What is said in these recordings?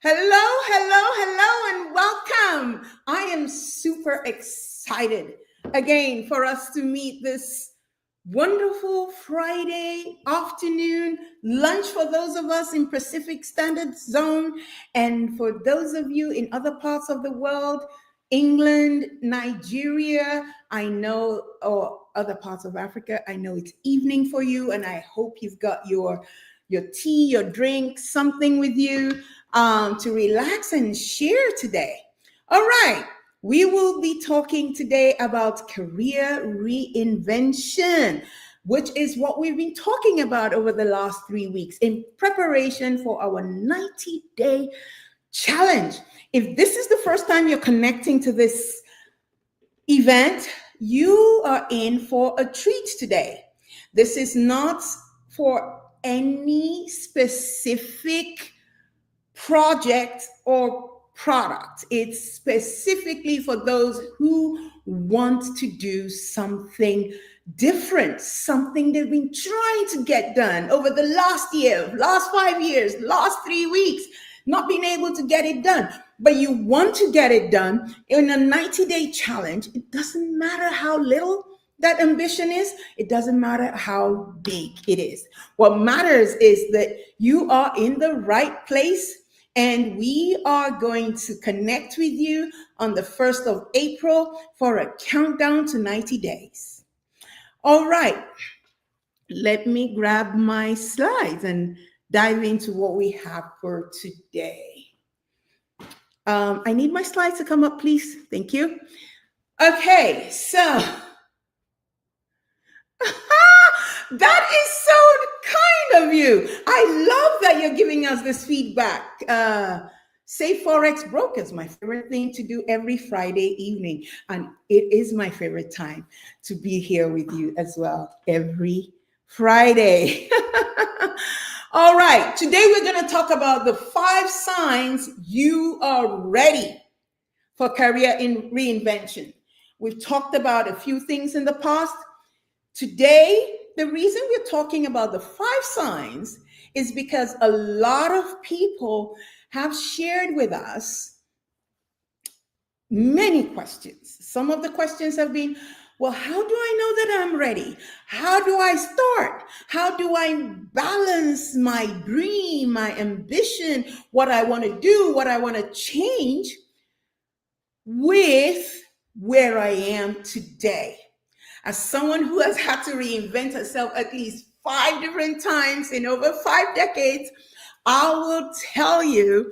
Hello, and welcome. I am super excited again for us to meet this wonderful Friday afternoon lunch for those of us in Pacific Standard Zone, and for those of you in other parts of the world, England, Nigeria, I know, or other parts of Africa. I know it's evening for you, and I hope you've got your tea, your drink, something with you to relax and share today. All right, we will be talking today about career reinvention, which is what we've been talking about over the last 3 weeks in preparation for our 90-day challenge. If this is the first time you're connecting to this event, you are in for a treat today. This is not for any specific project or product. It's specifically for those who want to do something different, something they've been trying to get done over the last year, last 5 years, last 3 weeks, not being able to get it done. But you want to get it done in a 90-day challenge. It doesn't matter how little that ambition is. It doesn't matter how big it is. What matters is that you are in the right place, and we are going to connect with you on the 1st of April for a countdown to 90 days. All right, let me grab my slides and dive into what we have for today. I need my slides to come up, please. Thank you. Okay, so that is so kind of you. I love that you're giving us this feedback. Say Forex Brokers, my favorite thing to do every Friday evening. And it is my favorite time to be here with you as well every Friday. All right, today we're going to talk about the 5 signs you are ready for career in reinvention. We've talked about a few things in the past. Today, the reason we're talking about the 5 signs is because a lot of people have shared with us many questions. Some of the questions have been, well, how do I know that I'm ready? How do I start? How do I balance my dream, my ambition, what I want to do, what I want to change with where I am today? As someone who has had to reinvent herself at least 5 different times in over 5 decades, I will tell you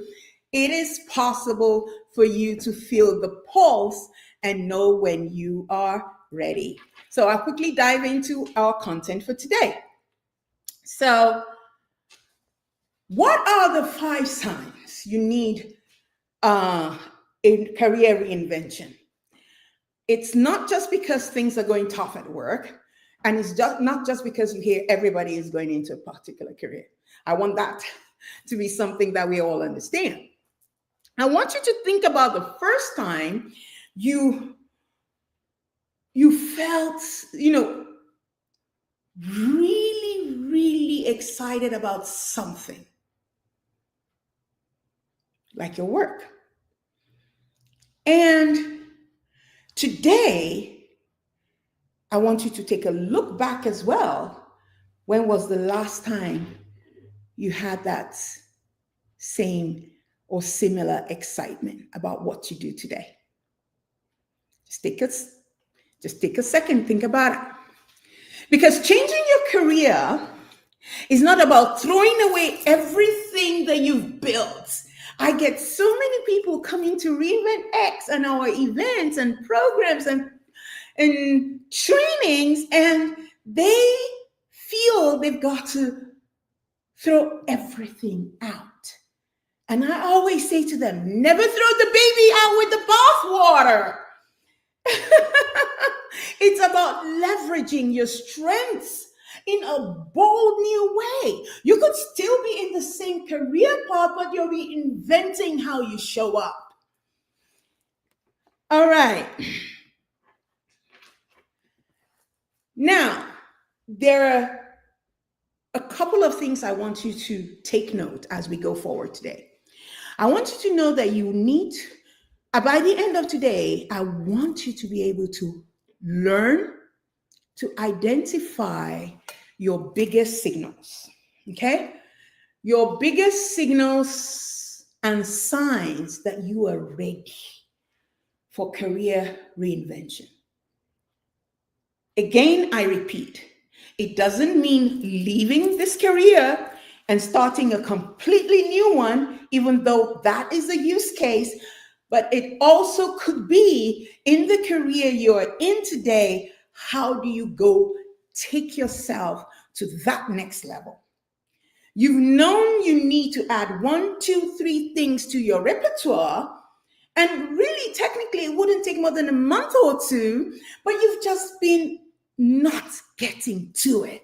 it is possible for you to feel the pulse and know when you are ready. So I'll quickly dive into our content for today. So, what are the 5 signs you need in career reinvention? It's not just because things are going tough at work, and it's just not just because you hear everybody is going into a particular career. I want that to be something that we all understand. I want you to think about the first time you felt, really excited about something, like your work. And today, I want you to take a look back as well. When was the last time you had that same or similar excitement about what you do today? Just take a second, think about it. Because changing your career is not about throwing away everything that you've built. I get so many people coming to Reinvent X and our events and programs and trainings, and they feel they've got to throw everything out. And I always say to them, never throw the baby out with the bathwater. It's about leveraging your strengths in a bold new way. You could still be in the same career path, but you're reinventing how you show up. All right. Now, there are a couple of things I want you to take note as we go forward today. I want you to know that you need, by the end of today, I want you to be able to learn to identify your biggest signals. Okay? Your biggest signals and signs that you are ready for career reinvention. Again, I repeat, it doesn't mean leaving this career and starting a completely new one, even though that is a use case, but it also could be in the career you're in today. How do you go take yourself to that next level? You've known you need to add one, two, three things to your repertoire. And really, technically, it wouldn't take more than a month or two, but you've just been not getting to it.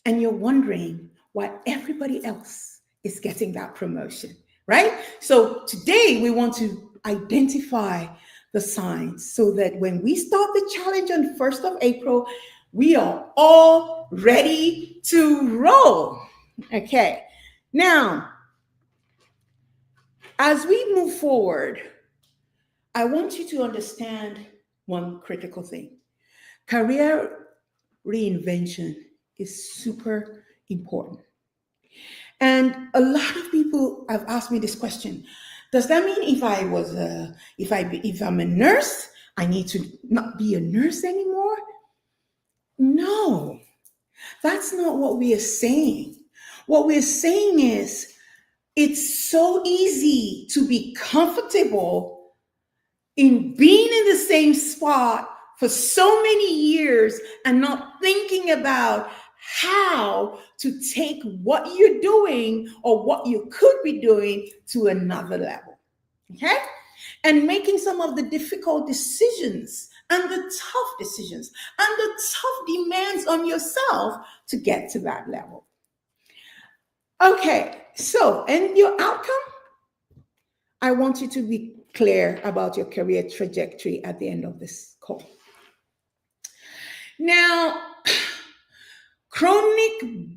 And you're wondering why everybody else is getting that promotion, right? So today we want to identify the signs so that when we start the challenge on 1st of April, we are all ready to roll. Okay. Now, as we move forward, I want you to understand one critical thing. Career reinvention is super important. And a lot of people have asked me this question. Does that mean if I'm a nurse, I need to not be a nurse anymore? No, that's not what we are saying. What we're saying is it's so easy to be comfortable in being in the same spot for so many years and not thinking about how to take what you're doing or what you could be doing to another level. Okay? And making some of the difficult decisions and the tough decisions and the tough demands on yourself to get to that level. Okay, so, and your outcome? I want you to be clear about your career trajectory at the end of this call. Now, chronic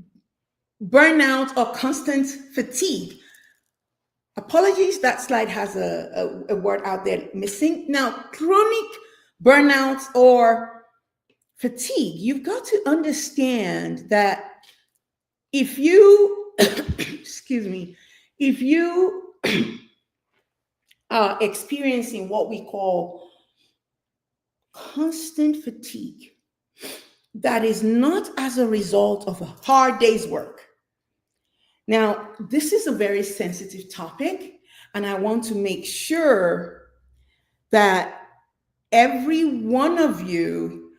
burnout or constant fatigue. Apologies, that slide has a word out there missing. Now, chronic burnout or fatigue, you've got to understand that if you, excuse me, if you are experiencing what we call constant fatigue, that is not as a result of a hard day's work. Now, this is a very sensitive topic, and I want to make sure that every one of you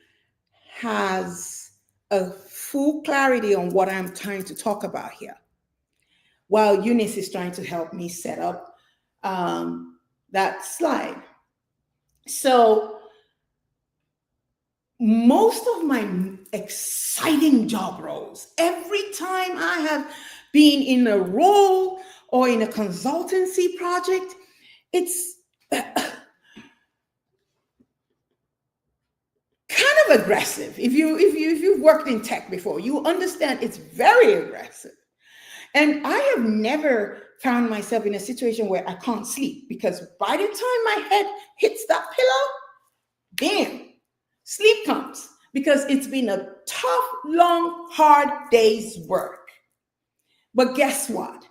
has a full clarity on what I'm trying to talk about here. While Eunice is trying to help me set up that slide. So, most of my exciting job roles, every time I have been in a role or in a consultancy project, it's kind of aggressive. If you've worked in tech before, you understand it's very aggressive. And I have never found myself in a situation where I can't sleep, because by the time my head hits that pillow, bam, sleep comes, because it's been a tough, long, hard day's work. But guess what?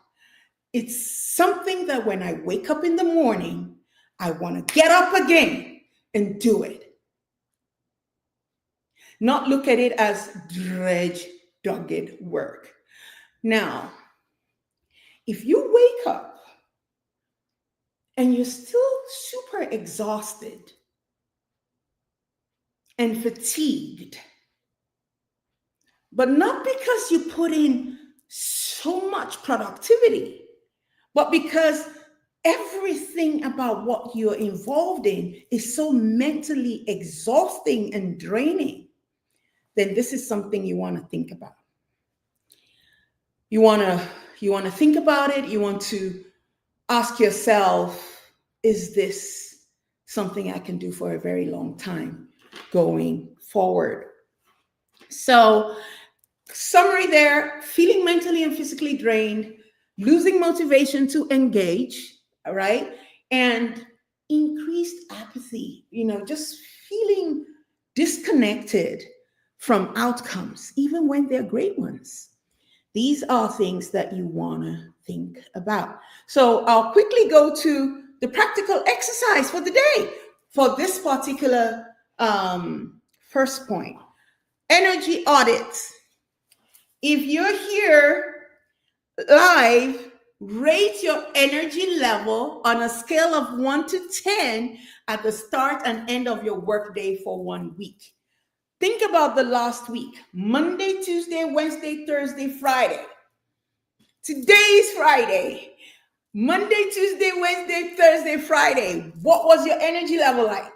It's something that when I wake up in the morning, I want to get up again and do it. Not look at it as dogged work. Now, if you wake up and you're still super exhausted and fatigued, but not because you put in so much productivity, but because everything about what you're involved in is so mentally exhausting and draining, then this is something you want to think about. You want to think about it. You want to ask yourself, is this something I can do for a very long time going forward? So, summary there: feeling mentally and physically drained, losing motivation to engage, all right, and increased apathy, just feeling disconnected from outcomes, even when they're great ones. These are things that you want to think about. So I'll quickly go to the practical exercise for the day for this particular first point. Energy audit. If you're here live, rate your energy level on a scale of 1 to 10 at the start and end of your workday for 1 week. Think about the last week: Monday, Tuesday, Wednesday, Thursday, Friday. Today is Friday. Monday, Tuesday, Wednesday, Thursday, Friday. What was your energy level like?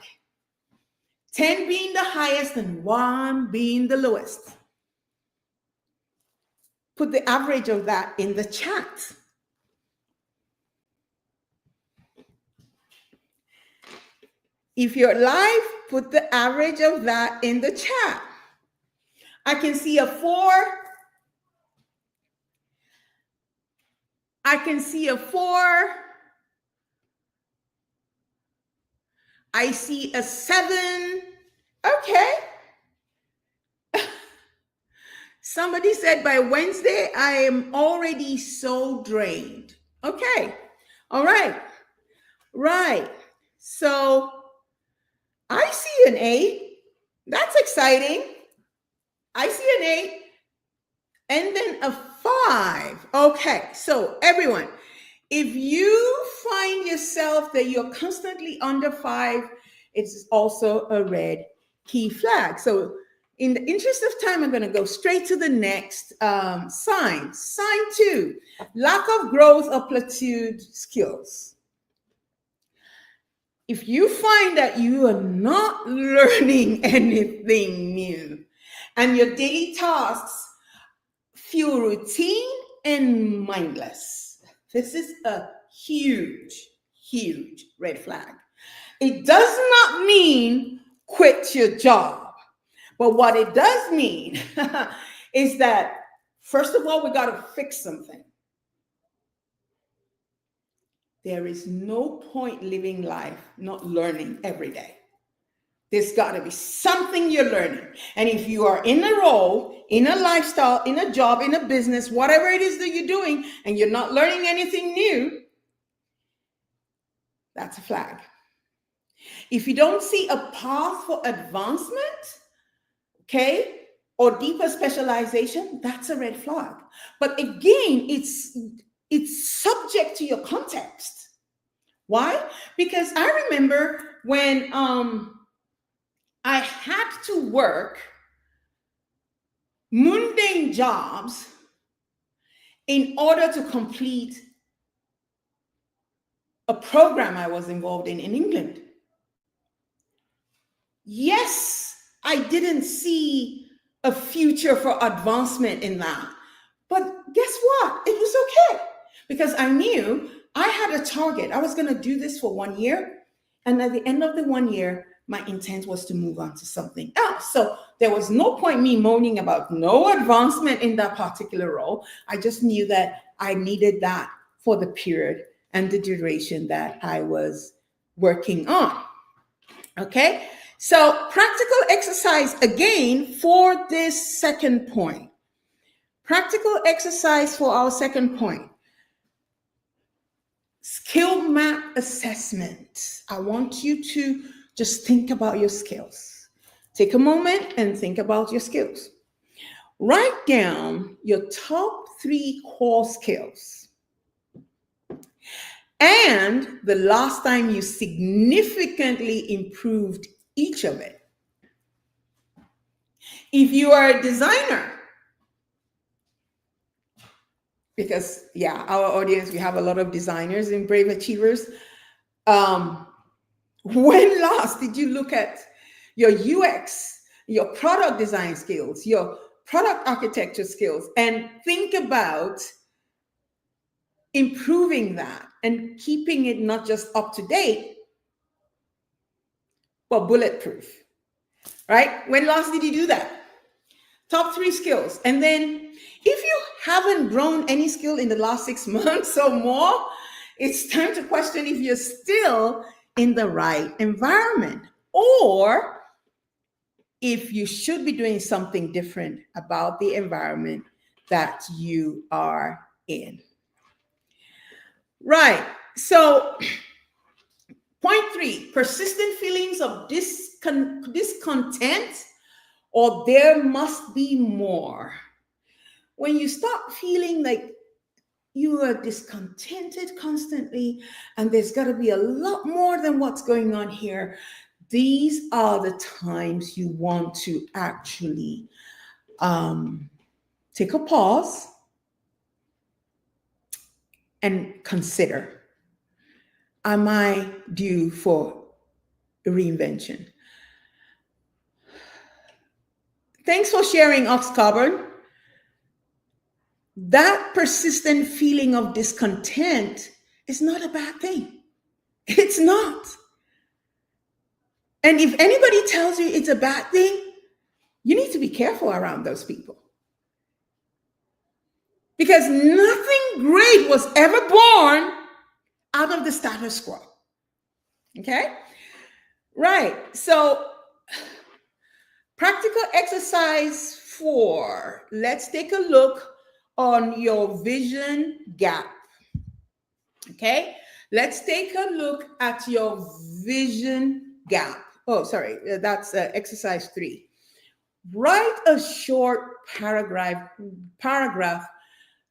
10 being the highest and 1 being the lowest. Put the average of that in the chat. If you're live, put the average of that in the chat. I can see a 4. I can see a 4. I see a 7. Okay. Somebody said by Wednesday, I am already so drained. Okay. All right. Right. So I see an 8. That's exciting. I see an 8. And then a 5. Okay. So everyone, if you find yourself that you're constantly under 5, it's also a red key flag. So in the interest of time, I'm going to go straight to the next sign. Sign 2, lack of growth or plateaued skills. If you find that you are not learning anything new and your daily tasks feel routine and mindless, this is a huge, huge red flag. It does not mean quit your job. But what it does mean is that, first of all, we got to fix something. There is no point living life not learning every day. There's got to be something you're learning. And if you are in a role, in a lifestyle, in a job, in a business, whatever it is that you're doing, and you're not learning anything new, that's a flag. If you don't see a path for advancement, okay, or deeper specialization, that's a red flag. But again, it's subject to your context. Why? Because I remember when I had to work mundane jobs in order to complete a program I was involved in England. Yes, I didn't see a future for advancement in that. But guess what? It was okay, because I knew I had a target. I was going to do this for 1 year. And at the end of the 1 year, my intent was to move on to something else. So there was no point me moaning about no advancement in that particular role. I just knew that I needed that for the period and the duration that I was working on. Okay? So practical exercise again for this second point. Practical exercise for our second point. Skill map assessment. I want you to just think about your skills. Take a moment and think about your skills. Write down your top 3 core skills and the last time you significantly improved each of it. If you are a designer, because our audience, we have a lot of designers and brave achievers. When last did you look at your UX, your product design skills, your product architecture skills, and think about improving that and keeping it not just up to date, but bulletproof, right? When last did you do that? Top 3 skills. And then if you haven't grown any skill in the last 6 months or more, it's time to question if you're still in the right environment, or if you should be doing something different about the environment that you are in. Right. So, point 3, persistent feelings of discontent, or there must be more. When you start feeling like you are discontented constantly and there's got to be a lot more than what's going on here, these are the times you want to actually take a pause and consider, am I due for a reinvention? Thanks for sharing, Ox Carbon. That persistent feeling of discontent is not a bad thing. It's not. And if anybody tells you it's a bad thing, you need to be careful around those people. Because nothing great was ever born out of the status quo. Okay? Right. So, practical exercise 4. Let's take a look on your vision gap. Okay? Let's take a look at your vision gap. Oh, sorry. That's exercise 3. Write a short paragraph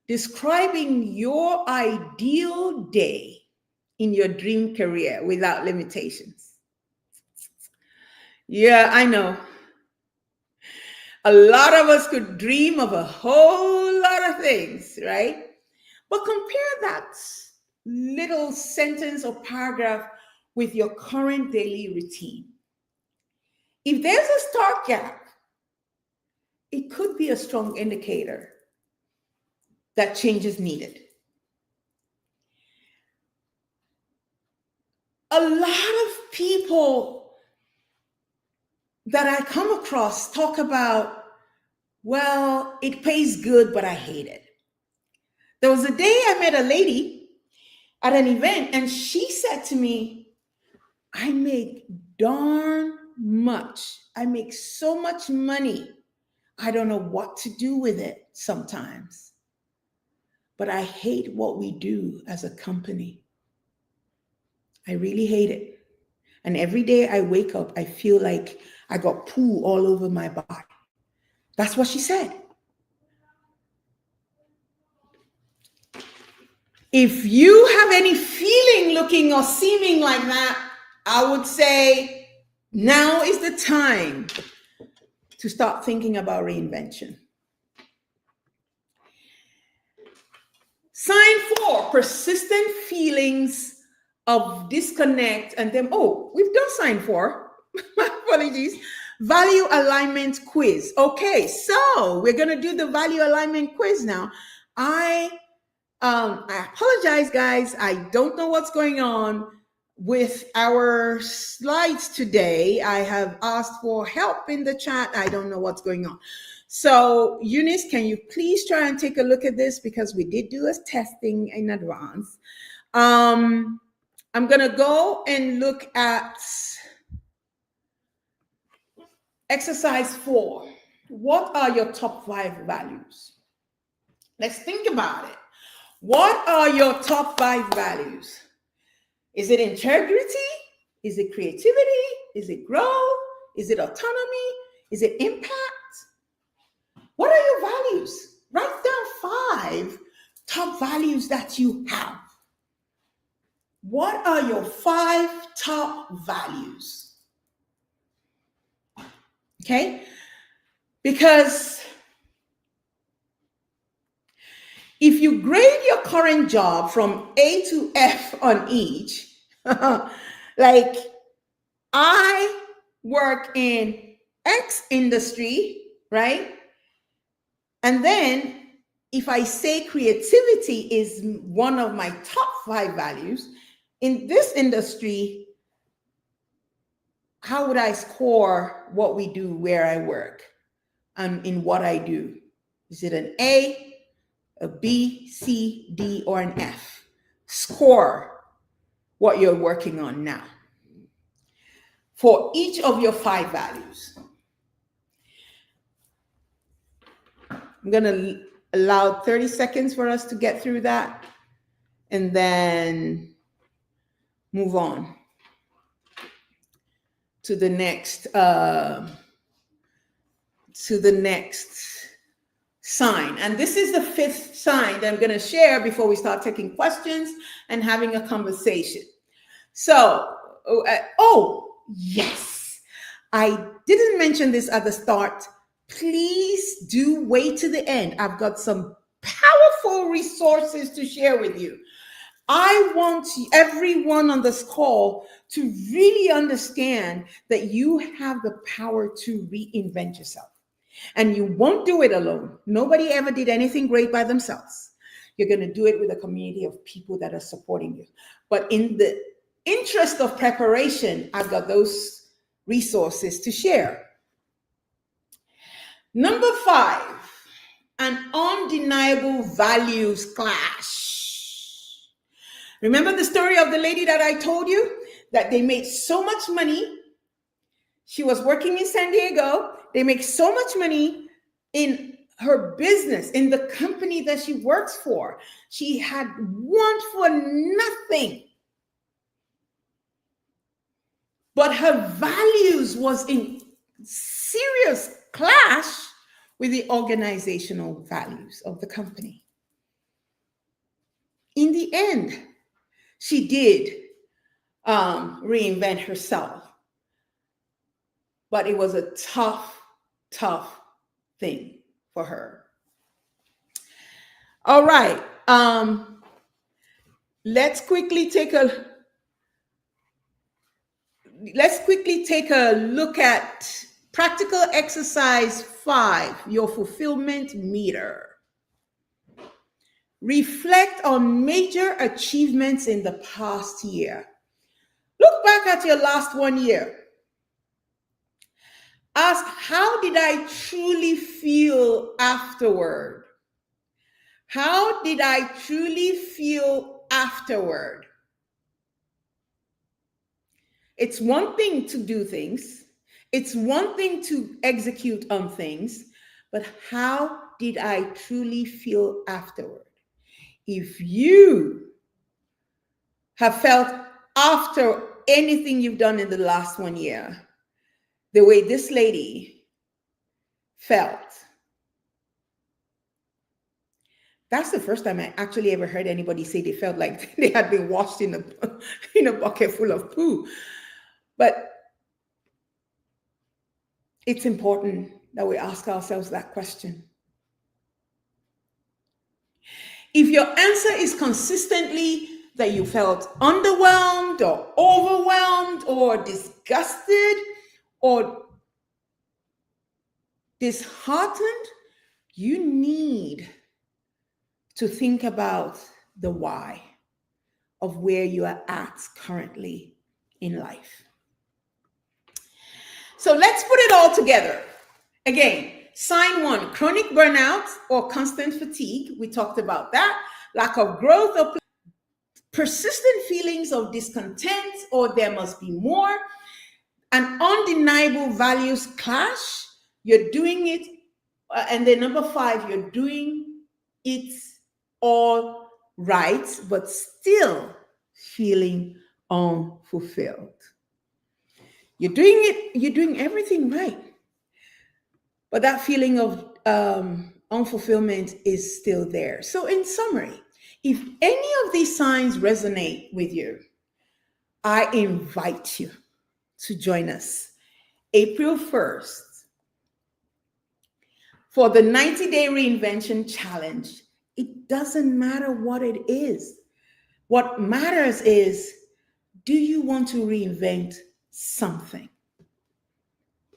describing your ideal day in your dream career without limitations. Yeah, I know. A lot of us could dream of a whole lot of things, right? But compare that little sentence or paragraph with your current daily routine. If there's a start gap, it could be a strong indicator that change is needed. A lot of people that I come across talk about, well, it pays good, but I hate it. There was a day I met a lady at an event, and she said to me, I make darn much. I make so much money. I don't know what to do with it sometimes. But I hate what we do as a company. I really hate it. And every day I wake up, I feel like I got poo all over my body. That's what she said. If you have any feeling, looking, or seeming like that, I would say now is the time to start thinking about reinvention. Sign 4, persistent feelings of disconnect. And then, oh, we've done sign 4. My apologies. Value alignment quiz. Okay, so we're going to do the value alignment quiz now. I apologize, guys. I don't know what's going on with our slides today. I have asked for help in the chat. I don't know what's going on. So, Eunice, can you please try and take a look at this, because we did do a testing in advance. I'm going to go and look at exercise 4. What are your top 5 values? Let's think about it. What are your top 5 values? Is it integrity? Is it creativity? Is it growth? Is it autonomy? Is it impact? What are your values? Write down 5 top values that you have. What are your 5 top values? Okay? Because if you grade your current job from A to F on each, like I work in X industry, right? And then if I say creativity is one of my top 5 values in this industry, how would I score what we do where I work? in what I do? Is it an a B, C, D, or an F? Score what you're working on now for each of your 5 values. I'm going to allow 30 seconds for us to get through that and then move on to the next sign. And this is the 5th sign that I'm going to share before we start taking questions and having a conversation. So, yes, I didn't mention this at the start. Please do wait to the end. I've got some powerful resources to share with you. I want everyone on this call to really understand that you have the power to reinvent yourself. And you won't do it alone. Nobody ever did anything great by themselves. You're going to do it with a community of people that are supporting you. But in the interest of preparation, I've got those resources to share. Number 5, an undeniable values clash. Remember the story of the lady that I told you that they made so much money? She was working in San Diego. They make so much money in her business, in the company that she works for. She had want for nothing. But her values was in serious clash with the organizational values of the company. In the end, she did reinvent herself. But it was a tough thing for her. All right. Let's quickly take a look at practical exercise 5, your fulfillment meter. Reflect on major achievements in the past year. Look back at your last 1 year. Ask, how did I truly feel afterward? How did I truly feel afterward? It's one thing to do things. It's one thing to execute on things, but how did I truly feel afterward? If you have felt after anything you've done in the last 1 year, the way this lady felt, that's the first time I actually ever heard anybody say they felt like they had been washed in a bucket full of poo. But it's important that we ask ourselves that question. If your answer is consistently that you felt underwhelmed or overwhelmed or disgusted or disheartened, you need to think about the why of where you are at currently in life. So let's put it all together. Again, sign 1, chronic burnout or constant fatigue. We talked about that. Lack of growth or persistent feelings of discontent or there must be more. An undeniable values clash. You're doing it. And then number 5, you're doing it all right, but still feeling unfulfilled. You're doing everything right, but that feeling of unfulfillment is still there. So in summary, if any of these signs resonate with you, I invite you to join us April 1st for the 90-day Reinvention Challenge. It doesn't matter what it is. What matters is, do you want to reinvent something?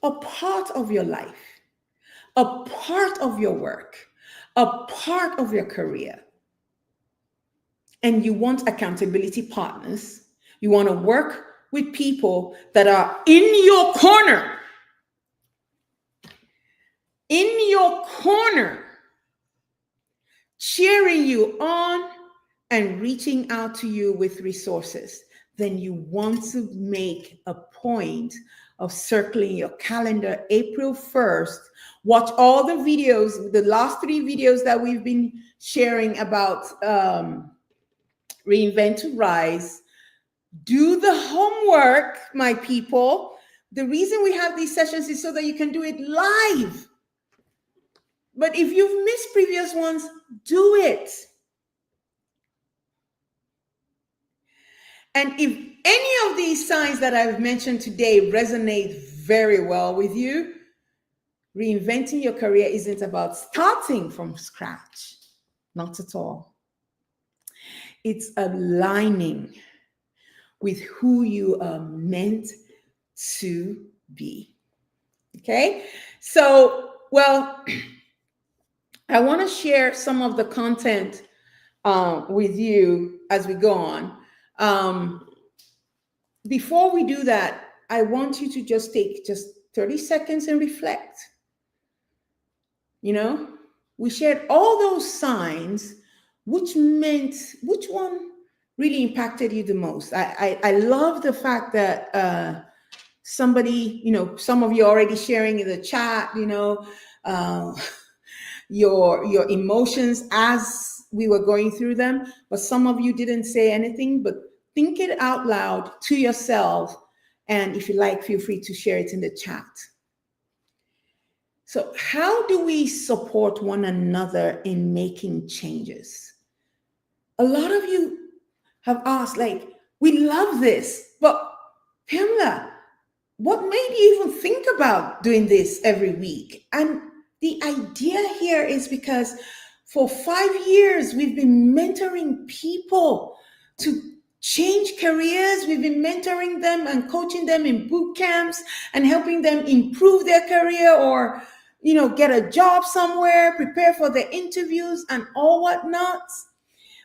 A part of your life, a part of your work, a part of your career. And you want accountability partners. You want to work with people that are in your corner. in your corner, cheering you on and reaching out to you with resources, then you want to make a point of circling your calendar April 1st. Watch all the videos, the last 3 videos that we've been sharing about Reinvent to Rise. Do the homework, my people. The reason we have these sessions is so that you can do it live. But if you've missed previous ones, do it. And if any of these signs that I've mentioned today resonate very well with you, reinventing your career isn't about starting from scratch. Not at all. It's aligning with who you are meant to be. Okay? So, well, I want to share some of the content with you as we go on. Before we do that, I want you to just take 30 seconds and reflect. You know, we shared all those signs, which one really impacted you the most? I love the fact that somebody, some of you already sharing in the chat, your emotions as we were going through them, but some of you didn't say anything, but think it out loud to yourself. And if you like, feel free to share it in the chat. So how do we support one another in making changes? A lot of you have asked, we love this, but Pamela, what made you even think about doing this every week? And the idea here is because for 5 years, we've been mentoring people to change careers. We've been mentoring them and coaching them in boot camps and helping them improve their career or, get a job somewhere, prepare for the interviews and all whatnot.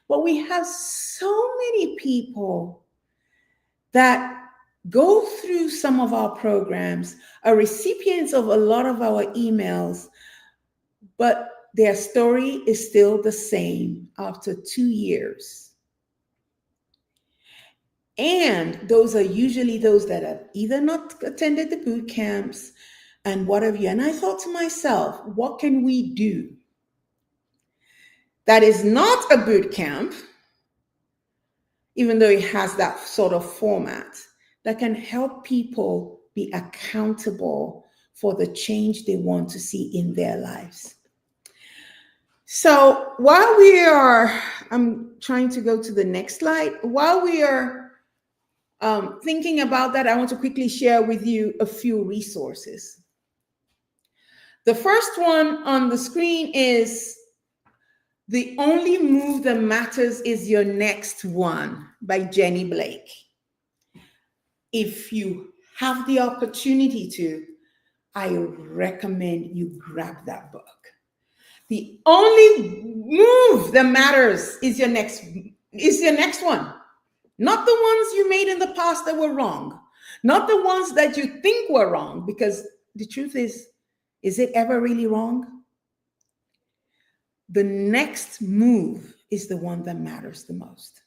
But we have so many people that go through some of our programs, are recipients of a lot of our emails, but their story is still the same after 2 years. And those are usually those that have either not attended the boot camps and what have you. And I thought to myself, what can we do that is not a boot camp, even though it has that sort of format, that can help people be accountable for the change they want to see in their lives. So while I'm trying to go to the next slide. While we are thinking about that, I want to quickly share with you a few resources. The first one on the screen is The Only Move That Matters Is Your Next One by Jenny Blake. If you have the opportunity to, I recommend you grab that book. The only move that matters is your next one. Not the ones you made in the past that were wrong. Not the ones that you think were wrong, because the truth is it ever really wrong? The next move is the one that matters the most.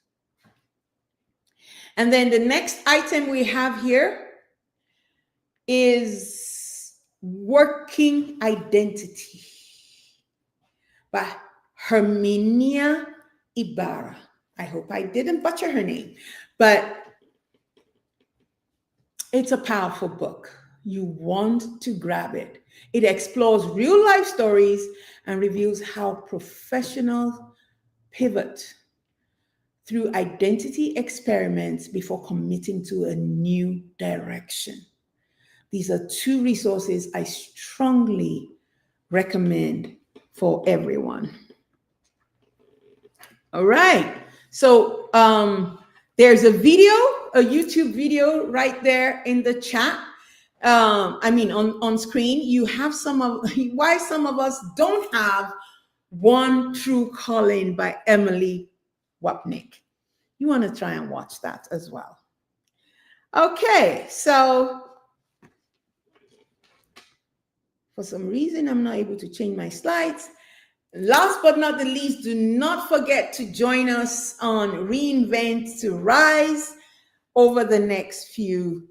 And then the next item we have here is Working Identity by Herminia Ibarra. I hope I didn't butcher her name, but it's a powerful book. You want to grab it. It explores real life stories and reveals how professionals pivot through identity experiments before committing to a new direction. These are 2 resources I strongly recommend for everyone. All right. So there's a YouTube video right there in the chat. On screen. You have why some of us don't have One True Calling by Emily Wapnick. You want to try and watch that as well. Okay, so For some reason, I'm not able to change my slides. Last but not the least, do not forget to join us on Reinvent to Rise over the next few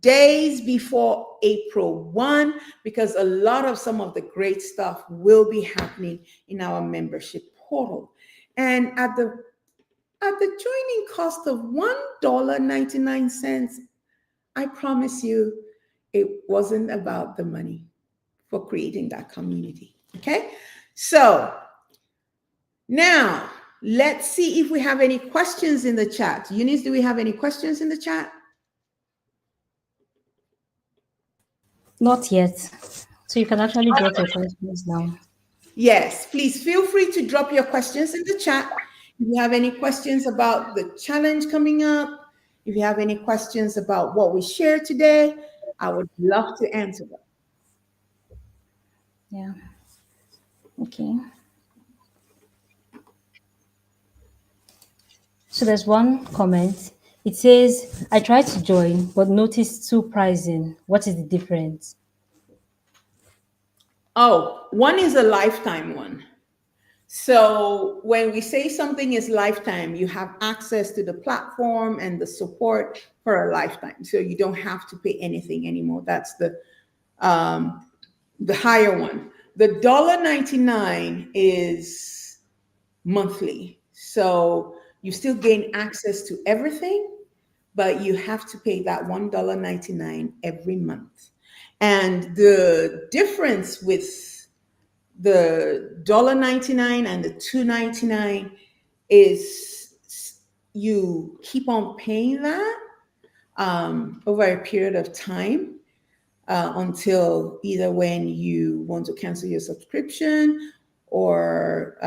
days before April 1, because a lot of some of the great stuff will be happening in our membership portal. And at the joining cost of $1.99, I promise you it wasn't about the money for creating that community. Okay? So now let's see if we have any questions in the chat. Eunice, do we have any questions in the chat? Not yet. So you can actually drop your questions now. Yes, please feel free to drop your questions in the chat. If you have any questions about the challenge coming up, if you have any questions about what we shared today, I would love to answer them. Yeah. Okay. So there's one comment. It says, I tried to join, but noticed two pricing. What is the difference? Oh, one is a lifetime one. So when we say something is lifetime, you have access to the platform and the support for a lifetime. So you don't have to pay anything anymore. That's the higher one. The $1.99 is monthly. So you still gain access to everything, but you have to pay that $1.99 every month. And the difference with the $1.99 and the $2.99 is you keep on paying that over a period of time until either when you want to cancel your subscription or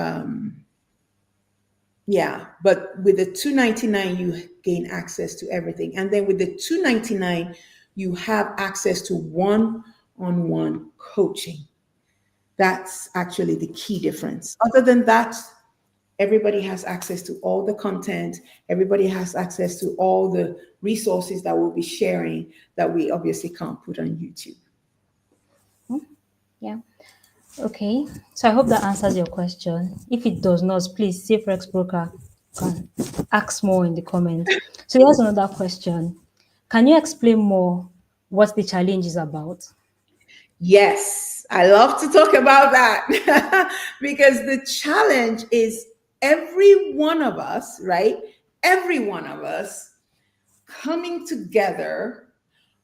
but with the $2.99 you gain access to everything, and then with the $2.99 you have access to one-on-one coaching. That's actually the key difference. Other than that, everybody has access to all the content. Everybody has access to all the resources that we'll be sharing that we obviously can't put on YouTube. Yeah. Okay. So I hope that answers your question. If it does not, please see Forex Broker can ask more in the comments. So here's another question. Can you explain more what the challenge is about? Yes, I love to talk about that because the challenge is every one of us, right? Every one of us coming together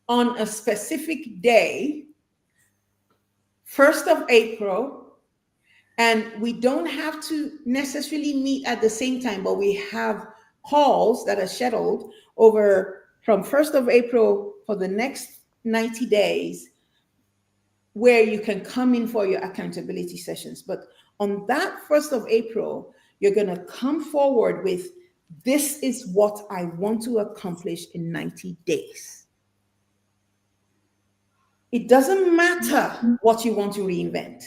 on a specific day, 1st of April, and we don't have to necessarily meet at the same time, but we have calls that are scheduled over from 1st of April for the next 90 days where you can come in for your accountability sessions. But on that 1st of April, you're going to come forward with, this is what I want to accomplish in 90 days. It doesn't matter what you want to reinvent.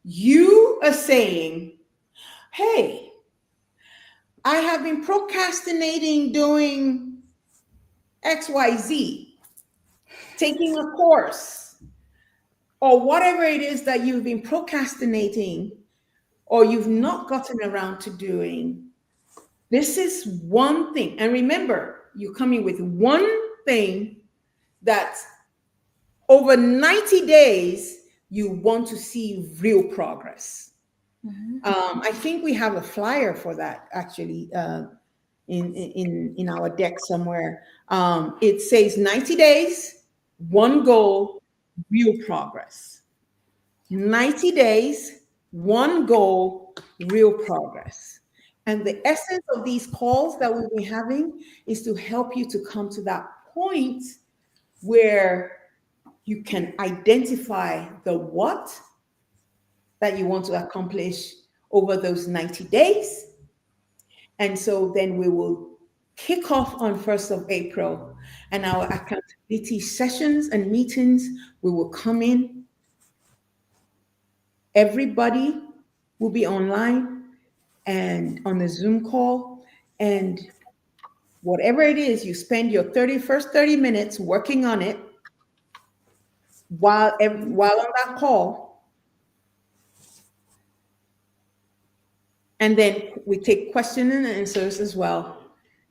You are saying, hey, I have been procrastinating doing XYZ, taking a course, or whatever it is that you've been procrastinating or you've not gotten around to doing. This is one thing. And remember, you're coming with one thing that over 90 days, you want to see real progress. I think we have a flyer for that actually in our deck somewhere. It says 90 days, one goal, real progress. 90 days, one goal, real progress. And the essence of these calls that we'll be having is to help you to come to that point where you can identify the what that you want to accomplish over those 90 days. And so then we will kick off on 1st of April, and our accountability sessions and meetings, we will come in. Everybody will be online and on the Zoom call, and whatever it is, you spend your first 30 minutes working on it. while on that call, and then we take questions and answers as well.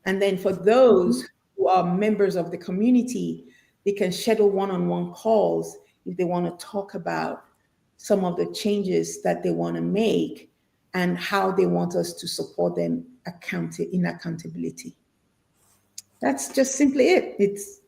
And then for Mhm. those who are members of the community, they can schedule one-on-one calls if they want to talk about some of the changes that they want to make and how they want us to support them in accountability. That's just simply it. It's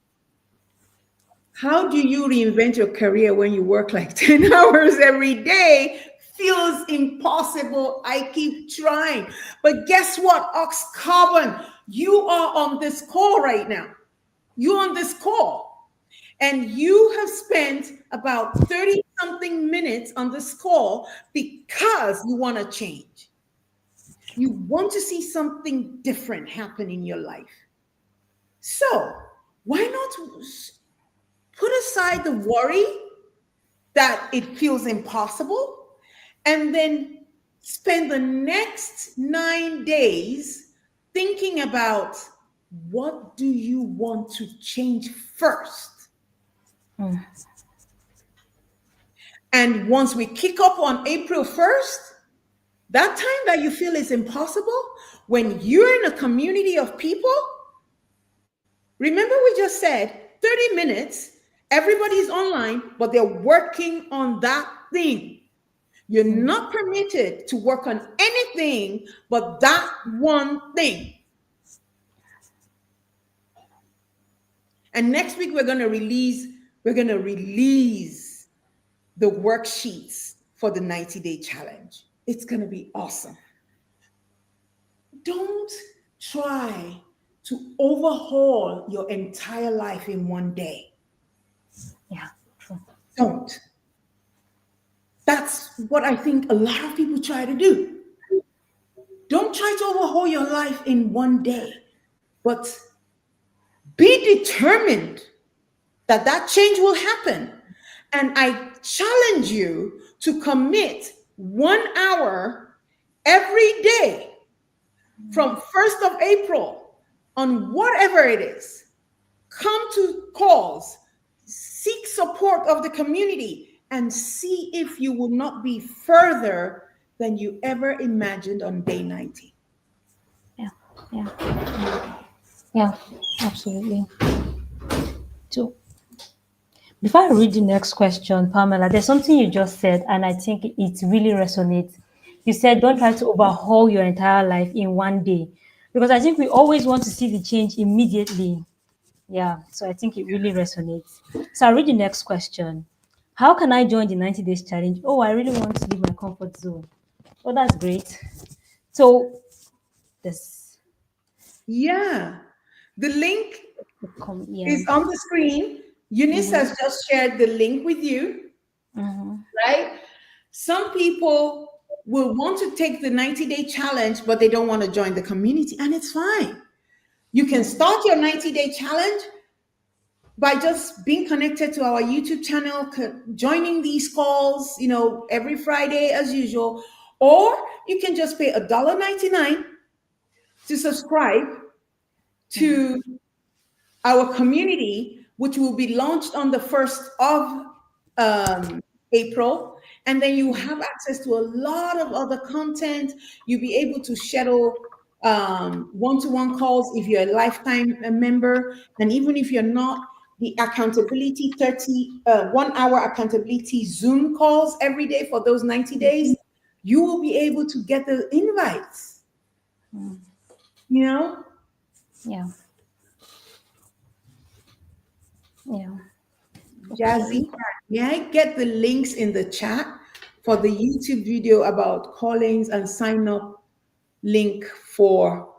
how do you reinvent your career when you work like 10 hours every day? Feels impossible. I keep trying. But guess what, Ox Carbon? You are on this call right now. You're on this call. And you have spent about 30 something minutes on this call because you want to change. You want to see something different happen in your life. So, why not put aside the worry that it feels impossible and then spend the next 9 days thinking about what do you want to change first? Mm. And once we kick off on April 1st, that time that you feel is impossible, when you're in a community of people, remember we just said 30 minutes, everybody's online, but they're working on that thing. You're not permitted to work on anything but that one thing. And next week we're going to release the worksheets for the 90-day challenge. It's going to be awesome. Don't try to overhaul your entire life in one day. Yeah, true. Don't. That's what I think a lot of people try to do. Don't try to overhaul your life in one day, but be determined that that change will happen. And I challenge you to commit 1 hour every day from 1st of April on whatever it is. Come to calls, seek support of the community, and see if you will not be further than you ever imagined on day 90. Yeah, yeah, yeah, absolutely. So before I read the next question, Pamela, there's something you just said, and I think it really resonates. You said, don't try to overhaul your entire life in one day, because I think we always want to see the change immediately. Yeah, so I think it really resonates. So I'll read the next question. How can I join the 90 days challenge? Oh, I really want to leave my comfort zone. Oh, that's great. So this, Yeah. The link yeah. is on the screen. Eunice has just shared the link with you, Mhm. right? Some people will want to take the 90-day challenge, but they don't want to join the community, and it's fine. You can start your 90-day challenge by just being connected to our YouTube channel, joining these calls, every Friday as usual, or you can just pay $1.99 to subscribe to our community, which will be launched on the 1st of April. And then you have access to a lot of other content. You'll be able to schedule one-to-one calls if you're a lifetime member. And even if you're not, the accountability 1 hour accountability Zoom calls every day for those 90 days, you will be able to get the invites. You know? Yeah. Yeah. Jazzy, Okay. may I get the links in the chat for the YouTube video about callings and sign up link for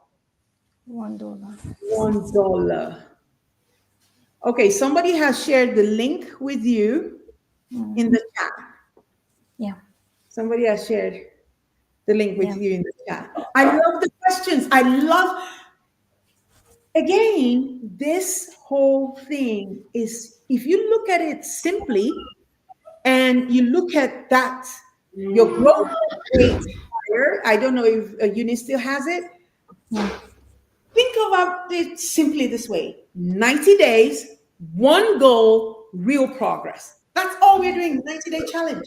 $1. $1? Okay, somebody has shared the link with you in the chat. Yeah. Somebody has shared the link with Yeah. you in the chat. I love the questions. I love, again, this whole thing is, if you look at it simply and you look at that, your growth rate higher. I don't know if Eunice still has it. Think about it simply this way: 90 days, one goal, real progress. That's all we're doing, 90-day challenge.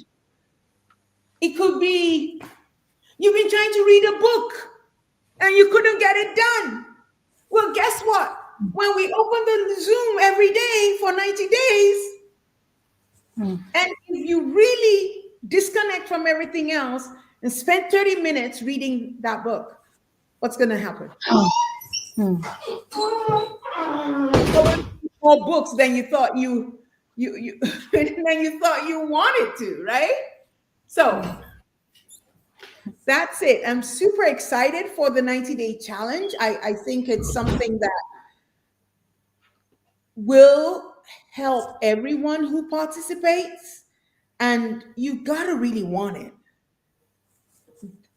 It could be you've been trying to read a book and you couldn't get it done. Well, guess what? When we open the Zoom every day for 90 days, and if you really disconnect from everything else and spend 30 minutes reading that book, what's going to happen? More books than you thought you than you thought you wanted to, right? So that's it. I'm super excited for the 90-day challenge. I think it's something that will help everyone who participates, and you gotta really want it.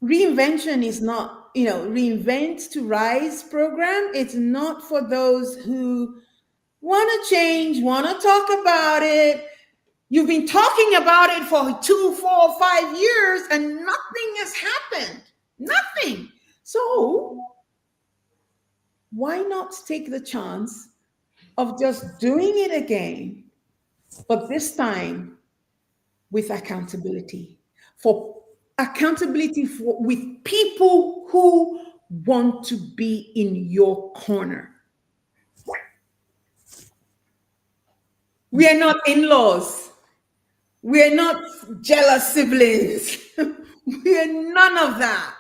Reinvention is not, Reinvent to Rise program. It's not for those who want to change, want to talk about it. You've been talking about it for 2, 4, 5 years and nothing has happened. Nothing. So why not take the chance of just doing it again, but this time with accountability? With people who want to be in your corner. We are not in-laws. We are not jealous siblings. We are none of that.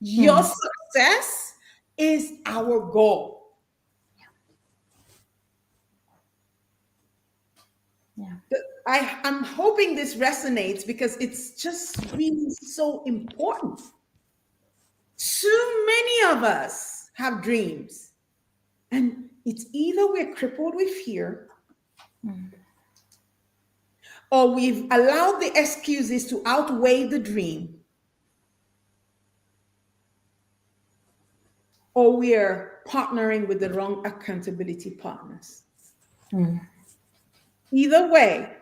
Your success is our goal. Yeah. I'm hoping this resonates because it's just really so important. Too many of us have dreams, and it's either we're crippled with fear, or we've allowed the excuses to outweigh the dream, or we're partnering with the wrong accountability partners. Either way,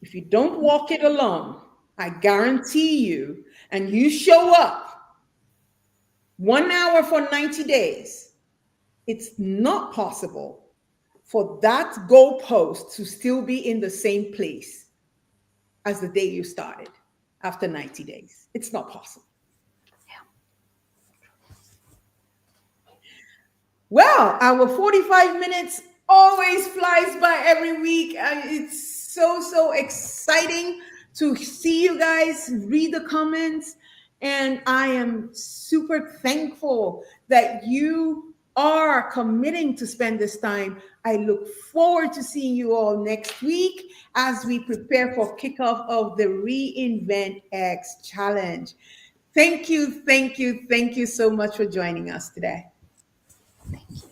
if you don't walk it alone, I guarantee you, and you show up 1 hour for 90 days, it's not possible for that goalpost to still be in the same place as the day you started after 90 days. It's not possible. Well, our 45 minutes always flies by every week. It's so exciting to see you guys read the comments. And I am super thankful that you are committing to spend this time. I look forward to seeing you all next week as we prepare for kickoff of the Reinvent X Challenge. Thank you so much for joining us today. Thank you.